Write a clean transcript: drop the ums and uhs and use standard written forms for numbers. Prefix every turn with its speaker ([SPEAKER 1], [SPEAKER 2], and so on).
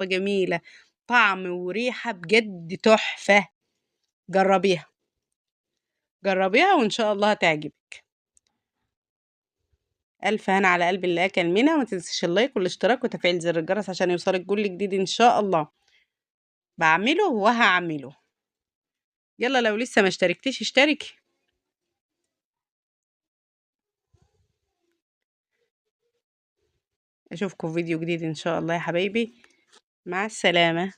[SPEAKER 1] جميلة، طعم وريحة بجد تحفة. جربيها، جربيها وإن شاء الله هتعجبك. ألف هنا على قلب اللي أكل منها، وما تنسيش اللايك والاشتراك وتفعيل زر الجرس عشان يوصلك كل جديد إن شاء الله بعمله وهعمله. يلا لو لسه ما اشتركتيش اشتركي. أشوفكم في فيديو جديد إن شاء الله يا حبايبي، مع السلامة.